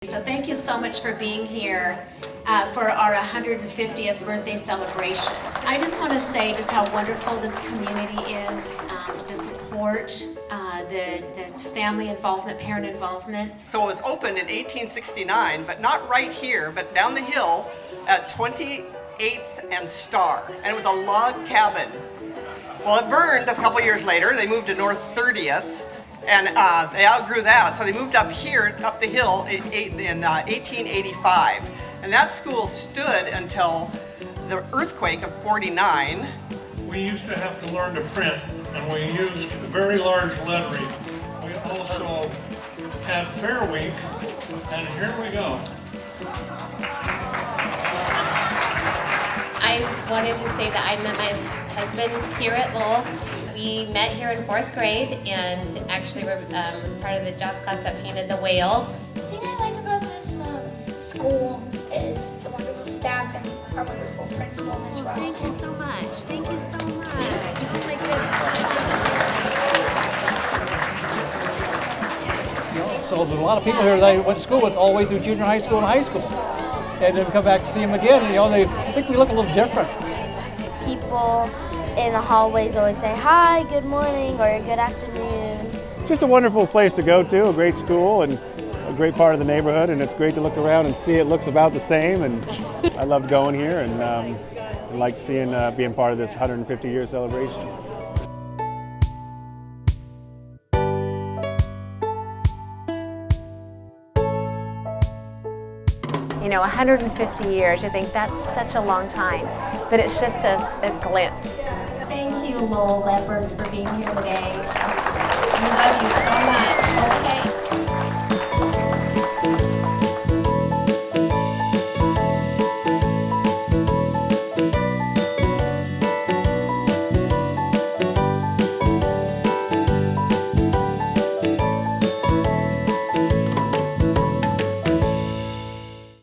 So thank you so much for being here for our 150th birthday celebration. I just want to say just how wonderful this community is, the support, the family involvement, parent involvement. So it was opened in 1869, but not right here, but down the hill at 28th and Star, and it was a log cabin. Well, it burned a couple years later. They moved to North 30th. And they outgrew that, so they moved up here, up the hill in 1885. And that school stood until the earthquake of '49. We used to have to learn to print, and we used very large lettering. We also had Fair Week, and here we go. I wanted to say that I met my husband here at Lowell. We met here in 4th grade and actually was part of the jazz class that painted the whale. The thing I like about this school is the wonderful staff and our wonderful principal, Ms. Russell. Thank you so much. Thank you so much. Oh my goodness. So there's a lot of people here that I went to school with all the way through junior high school and high school. And then we come back to see them again, and they think we look a little different. People in the hallways always say hi, good morning, or good afternoon. It's just a wonderful place to go to, a great school and a great part of the neighborhood, and it's great to look around and see it looks about the same, and I loved going here and I liked seeing being part of this 150-year celebration. You know, 150 years, I think that's such a long time, but it's just a glimpse. Thank you, Lowell Leopards, for being here today. We love you so much. Okay.